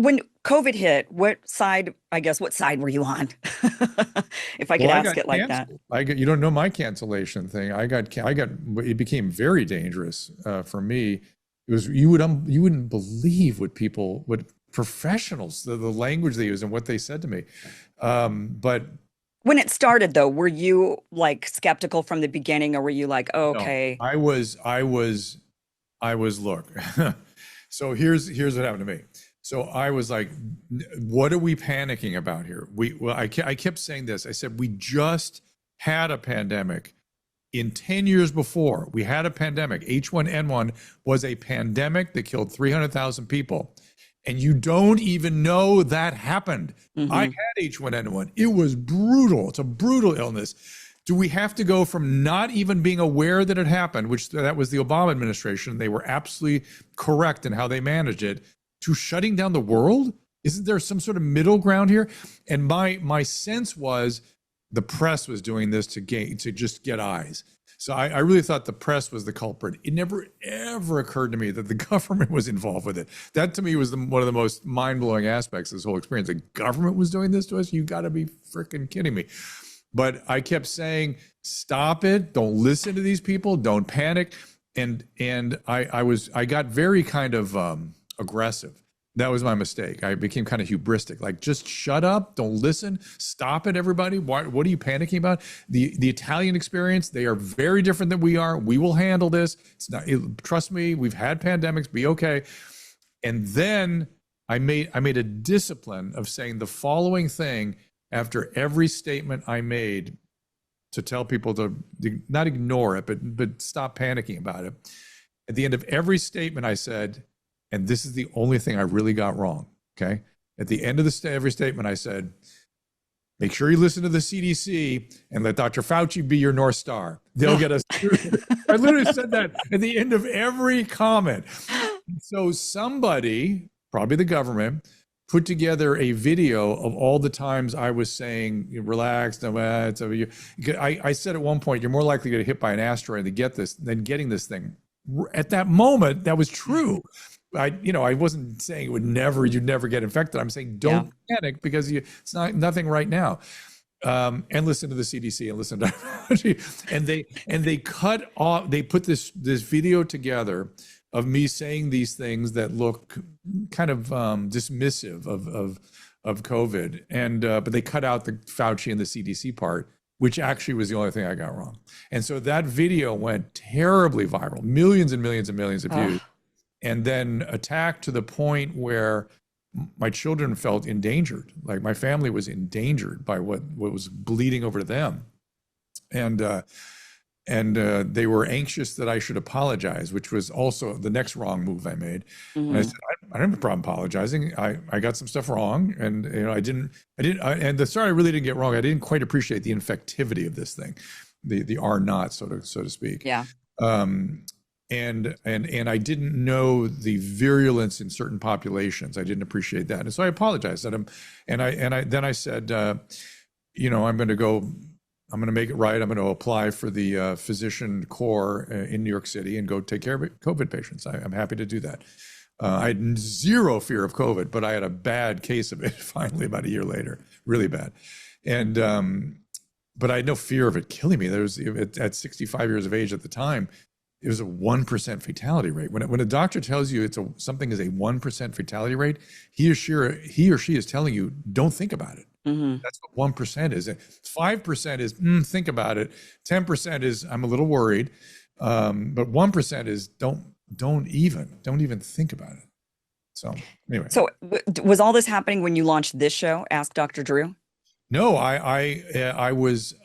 when COVID hit, what side were you on? If I Well, could I ask got it like that. canceled. You don't know my cancellation thing. It became very dangerous for me. It was, you wouldn't believe what professionals, the language they use and what they said to me. But When it started, though, were you like skeptical from the beginning, or were you like, oh, no, okay? look. So here's what happened to me. So I was like, what are we panicking about here? I kept saying this. I said, we just had a pandemic. In 10 years before, we had a pandemic. H1N1 was a pandemic that killed 300,000 people. And you don't even know that happened. I Hmm. had H1N1. It was brutal. It's a brutal illness. Do we have to go from not even being aware that it happened, which that was the Obama administration, they were absolutely correct in how they managed it, to shutting down the world? Isn't there some sort of middle ground here? And my sense was the press was doing this to just get eyes. So I really thought the press was the culprit. It never ever occurred to me that the government was involved with it. That to me was one of the most mind-blowing aspects of this whole experience. The government was doing this to us? You got to be freaking kidding me. But I kept saying, stop it. Don't listen to these people. Don't panic. And I got very kind of aggressive. That was my mistake. I became kind of hubristic. Like, just shut up. Don't listen. Stop it, everybody. What are you panicking about? The Italian experience, they are very different than we are. We will handle this. Trust me, we've had pandemics. Be okay. And then I made a discipline of saying the following thing after every statement I made, to tell people to not ignore it, but stop panicking about it. At the end of every statement, I said, and this is the only thing I really got wrong, okay? At the end of every statement, I said, make sure you listen to the CDC and let Dr. Fauci be your North Star. They'll get us through. I literally said that at the end of every comment. So somebody, probably the government, put together a video of all the times I was saying, relax. I said at one point, you're more likely to get hit by an asteroid to get this than getting this thing. At that moment, that was true. I wasn't saying you'd never get infected. I'm saying don't panic because it's nothing right now. And listen to the CDC and listen to and they cut off. They put this video together of me saying these things that look kind of dismissive of COVID, and but they cut out the Fauci and the CDC part, which actually was the only thing I got wrong. And so that video went terribly viral, millions and millions and millions of views, and then attacked to the point where my children felt endangered. Like, my family was endangered by what was bleeding over to them. And they were anxious that I should apologize, which was also the next wrong move I made. Mm-hmm. And I said, I don't have a problem apologizing. I got some stuff wrong, and and the story I really didn't get wrong. I didn't quite appreciate the infectivity of this thing, the R naught, so to speak. Yeah. And I didn't know the virulence in certain populations. I didn't appreciate that, and so I apologized. Then I said, I'm going to make it right. I'm going to apply for the physician corps in New York City and go take care of COVID patients. I'm happy to do that. I had zero fear of COVID, but I had a bad case of it finally about a year later, really bad. And but I had no fear of it killing me. There was, at 65 years of age at the time, it was a 1% fatality rate. When a doctor tells you something is a 1% fatality rate, he or she is telling you, don't think about it. Mm-hmm. That's what 1% is. 5% is think about it. 10% is I'm a little worried, but 1% is don't even think about it. So anyway. So was all this happening when you launched this show, Ask Dr. Drew? No, I was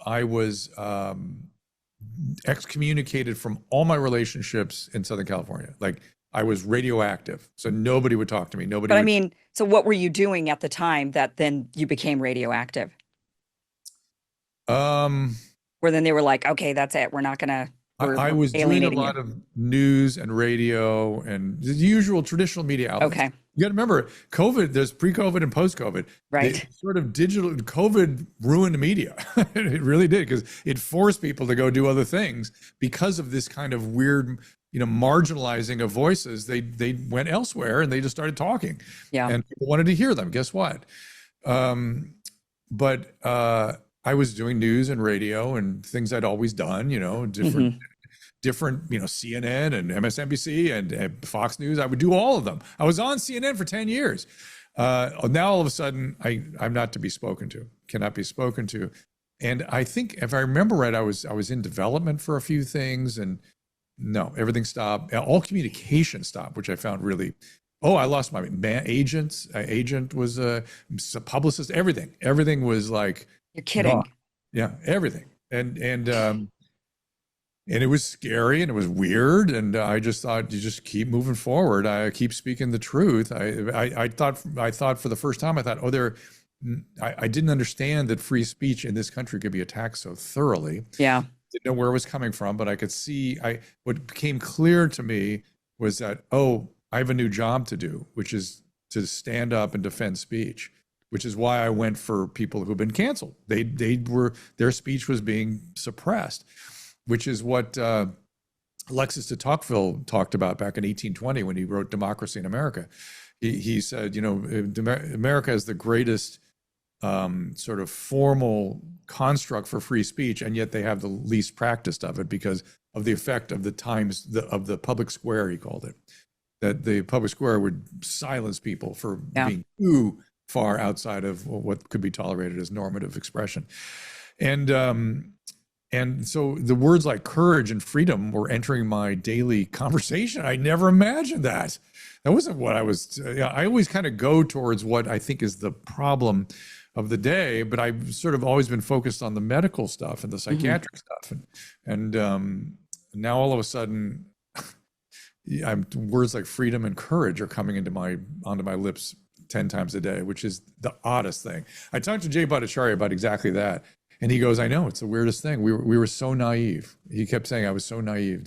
excommunicated from all my relationships in Southern California. Like, I was radioactive, so nobody would talk to me. Nobody. But so what were you doing at the time that then you became radioactive? Where then they were like, okay, that's it. We're not gonna. I was doing a lot of news and radio and the usual traditional media outlets. Okay. You got to remember, COVID, there's pre-COVID and post-COVID. Right. Sort of digital COVID ruined media. It really did, because it forced people to go do other things because of this kind of weird, marginalizing of voices, they went elsewhere and they just started talking, Yeah. and people wanted to hear them. Guess what? But I was doing news and radio and things I'd always done, different, Hmm. CNN and MSNBC and Fox News. I would do all of them. I was on CNN for 10 years. Now all of a sudden I'm not to be spoken to, cannot be spoken to. And I think if I remember right, I was in development for a few things, and no, everything stopped. All communication stopped, which I found really, I lost my agent. Agent was a publicist, everything was like You're gone. kidding. Yeah, everything. And it was scary and it was weird. And I just thought, you just keep moving forward. I keep speaking the truth. I thought for the first time, I thought, I didn't understand that free speech in this country could be attacked so thoroughly. Yeah. Didn't know where it was coming from, but I could see, what became clear to me was that, I have a new job to do, which is to stand up and defend speech, which is why I went for people who've been canceled. Their speech was being suppressed, which is what Alexis de Tocqueville talked about back in 1820 when he wrote Democracy in America. He said, America is the greatest sort of formal construct for free speech, and yet they have the least practiced of it because of the effect of the times of the public square, he called it. That the public square would silence people for being too far outside of what could be tolerated as normative expression. And so the words like courage and freedom were entering my daily conversation. I never imagined that. That wasn't what I was. I always kind of go towards what I think is the problem of the day, but I've sort of always been focused on the medical stuff and the psychiatric stuff. And now all of a sudden, words like freedom and courage are coming onto my lips 10 times a day, which is the oddest thing. I talked to Jay Bhattacharya about exactly that. And he goes, I know, it's the weirdest thing. We were so naive. He kept saying, I was so naive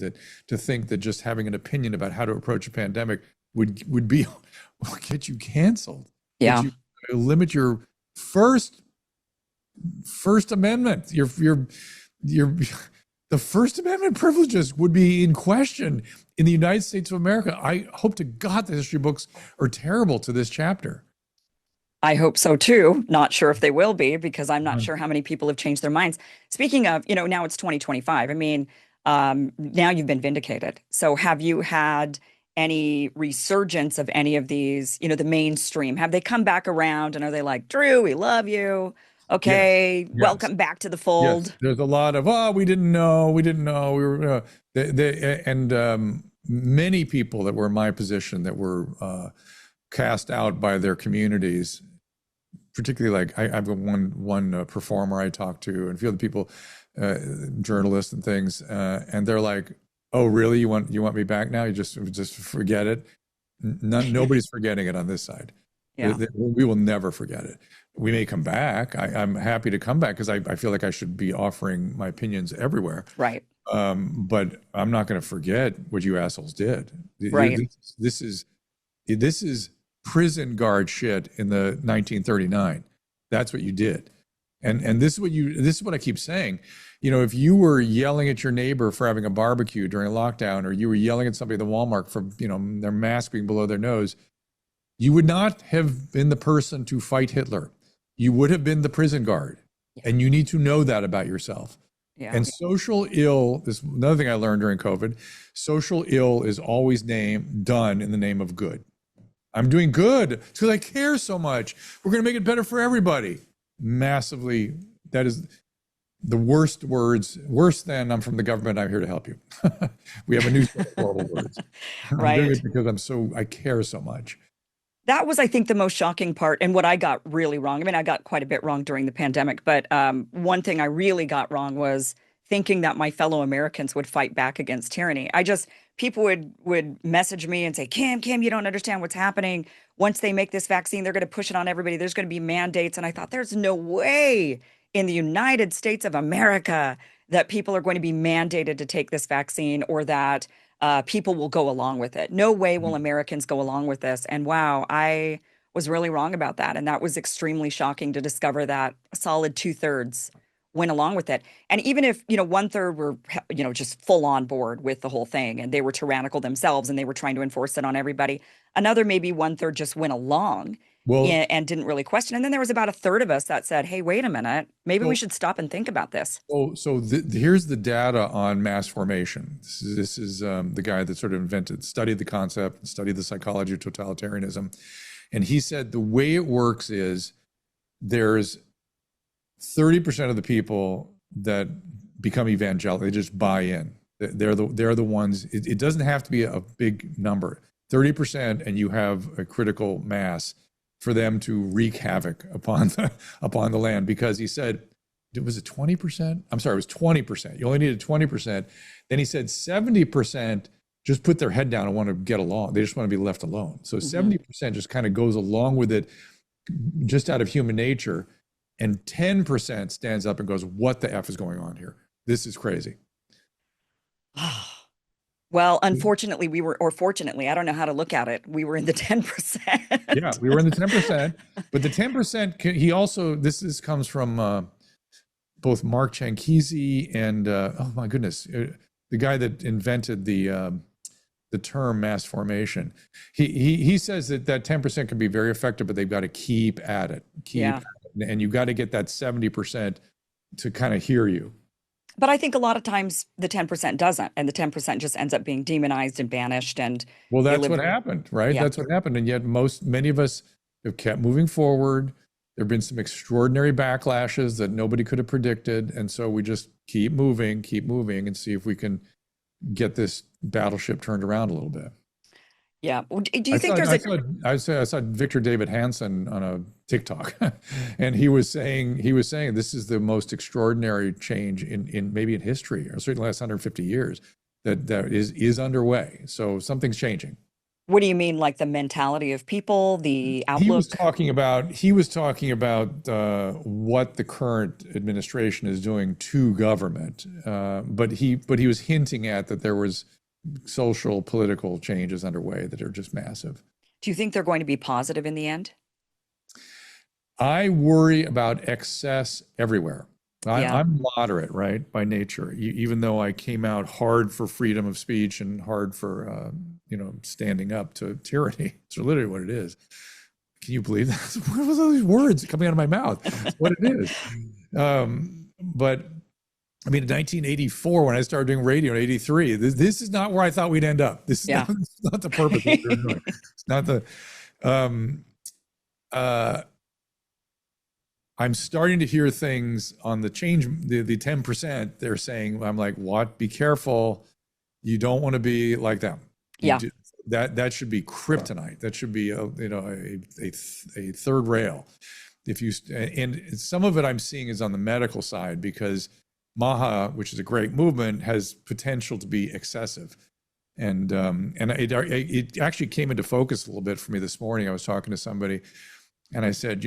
to think that just having an opinion about how to approach a pandemic would get you canceled. Yeah. You limit your First Amendment. The First Amendment privileges would be in question in the United States of America. I hope to God the history books are terrible to this chapter. I hope so too. Not sure if they will be, because I'm not sure how many people have changed their minds. Speaking of, now it's 2025. I mean, now you've been vindicated. So have you had any resurgence of any of these, the mainstream? Have they come back around and are they like, Drew, we love you. Okay, Yes. welcome back to the fold. Yes. There's a lot of, we didn't know, we were, and many people that were in my position that were cast out by their communities, particularly like I've got one performer I talked to and a few other people, journalists and things, and they're like, oh, really? You want me back now? You just forget it. Nobody's forgetting it on this side. Yeah. We will never forget it. We may come back. I'm happy to come back because I feel like I should be offering my opinions everywhere. Right. But I'm not going to forget what you assholes did. Right. This is prison guard shit in the 1939. That's what you did. And this is what I keep saying. If you were yelling at your neighbor for having a barbecue during a lockdown, or you were yelling at somebody at the Walmart for, their mask being below their nose, you would not have been the person to fight Hitler. You would have been the prison guard. And you need to know that about yourself. Yeah. And social ill is another thing I learned during COVID. Social ill is always done in the name of good. I'm doing good because I care so much. We're going to make it better for everybody. Massively, that is the worst words, worse than I'm from the government, I'm here to help you. We have a new set of horrible words. Right. I'm doing it because I care so much. That was, I think, the most shocking part and what I got really wrong. I mean, I got quite a bit wrong during the pandemic, but one thing I really got wrong was thinking that my fellow Americans would fight back against tyranny. People would message me and say, Kim, you don't understand what's happening. Once they make this vaccine, they're going to push it on everybody. There's going to be mandates. And I thought, there's no way in the United States of America that people are going to be mandated to take this vaccine, or that people will go along with it. No way will Americans go along with this. And wow, I was really wrong about that. And that was extremely shocking to discover that a solid 2/3 went along with it. And even if, one third were, just full on board with the whole thing and they were tyrannical themselves and they were trying to enforce it on everybody, another maybe one third just went along Well, and didn't really question. And then there was about a third of us that said, hey, wait a minute, maybe we so should stop and think about this. here's the data on mass formation. This is the guy that sort of studied the concept, studied the psychology of totalitarianism. And he said the way it works is there's 30% of the people that become evangelical. They just buy in. They're the ones. It doesn't have to be a big number. 30%, and you have a critical mass for them to wreak havoc upon the land. Because he said, was it 20%? I'm sorry, it was 20%. You only needed 20%. Then he said 70% just put their head down and want to get along. They just want to be left alone. So 70% just kind of goes along with it just out of human nature. And 10% stands up and goes, what the F is going on here? This is crazy. Well, unfortunately, or fortunately, I don't know how to look at it. We were in the 10%. Yeah, we were in the 10%. But the 10%, he also, this comes from both Mark Chankisi and, oh my goodness, the guy that invented the term mass formation. He says that 10% can be very effective, but they've got to keep at it. And you got to get that 70% to kind of hear you. But I think a lot of times the 10% doesn't, and the 10% just ends up being demonized and banished. And well, that's what happened, right? Yeah. That's what happened. And yet many of us have kept moving forward. There have been some extraordinary backlashes that nobody could have predicted. And so we just keep moving and see if we can get this battleship turned around a little bit. Yeah. Do you think I saw Victor David Hanson on a TikTok, and he was saying this is the most extraordinary change in maybe in history, or certainly the last 150 years that is underway. So something's changing. What do you mean, like the mentality of people, the outlook? He was talking about what the current administration is doing to government, but he was hinting at that there was social, political changes underway that are just massive. Do you think they're going to be positive in the end? I worry about excess everywhere. I'm moderate, right, by nature, even though I came out hard for freedom of speech and hard for, standing up to tyranny. It's literally what it is. Can you believe that? What was all these words coming out of my mouth? That's what it is. But I mean, in 1984, when I started doing radio in 83, this is not where I thought we'd end up. This is not the purpose of what we're doing. It's not the, I'm starting to hear things on the change, the 10%, they're saying, I'm like, what? Be careful. You don't want to be like them. That should be kryptonite. That should be a third rail. And some of it I'm seeing is on the medical side, because MAHA, which is a great movement, has potential to be excessive. And it actually came into focus a little bit for me this morning. I was talking to somebody and I said,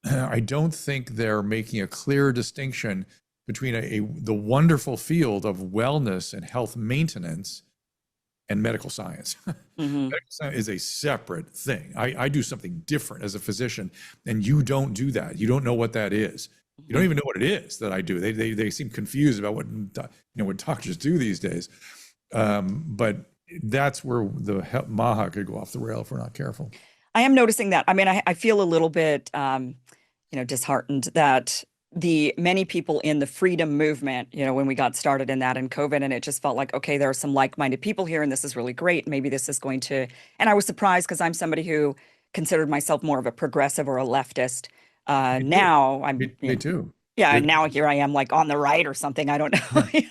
I don't think they're making a clear distinction between the wonderful field of wellness and health maintenance and medical science. Medical science is a separate thing. I do something different as a physician, and you don't do that. You don't know what that is. You don't even know what it is that I do. They seem confused about what doctors do these days. But that's where the MAHA could go off the rail if we're not careful. I am noticing that. I mean, I feel a little bit, disheartened that the many people in the freedom movement, when we got started in that in COVID, and it just felt like, okay, there are some like-minded people here, and this is really great. Maybe this is going to, and I was surprised because I'm somebody who considered myself more of a progressive or a leftist. Now I'm me too. Yeah, and now here I am, like on the right or something. I don't know.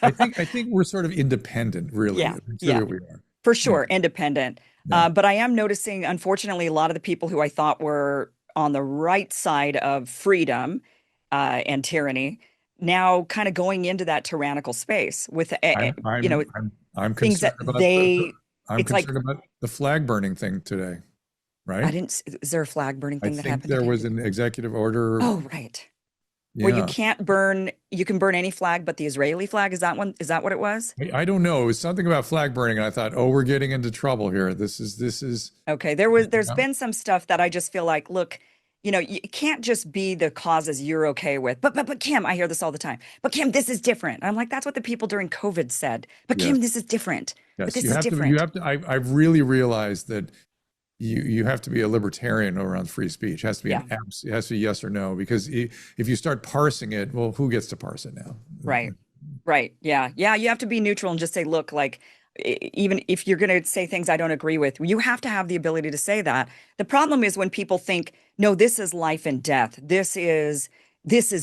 I think we're sort of independent, really. Yeah, we are. For sure, independent. But I am noticing, unfortunately, a lot of the people who I thought were on the right side of freedom and tyranny now kind of going into that tyrannical space with I'm things that I'm concerned about the flag burning thing today. Right? Is there a flag burning thing that happened? There was an executive order. Oh, right. Yeah. Where you can burn any flag but the Israeli flag. Is that what it was? I don't know. It was something about flag burning, and I thought, we're getting into trouble here. This is okay. There's been some stuff that I just feel like, look, you can't just be the causes you're okay with. But Kim, I hear this all the time. But Kim, this is different. I'm like, that's what the people during COVID said. But Yes. Kim, this is different. But Yes. this You is have to, you different. have to, I've really realized that you have to be a libertarian around free speech. It has to be Yeah. it has to be yes or no, because if you start parsing it, well, who gets to parse it now? Right. Right. Yeah. Yeah. You have to be neutral and just say, look, like, even if you're going to say things I don't agree with, you have to have the ability to say that. The problem is when people think, no, this is life and death. This is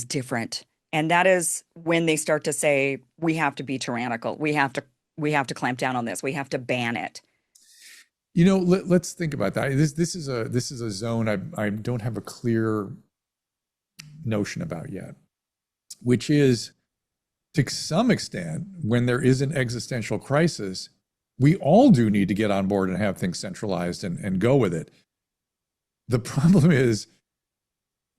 different. And that is when they start to say, we have to be tyrannical. We have to clamp down on this. We have to ban it. Let's think about that. This is a zone I don't have a clear notion about yet, which is, to some extent, when there is an existential crisis, we all do need to get on board and have things centralized and go with it. The problem is,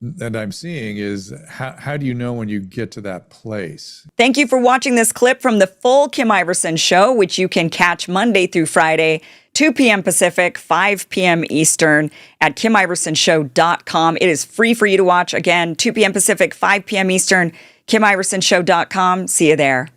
that I'm seeing, is how do you know when you get to that place? Thank you for watching this clip from the full Kim Iverson Show, which you can catch Monday through Friday, 2 p.m. Pacific, 5 p.m. Eastern at KimIversonShow.com. It is free for you to watch. Again, 2 p.m. Pacific, 5 p.m. Eastern, KimIversonShow.com. See you there.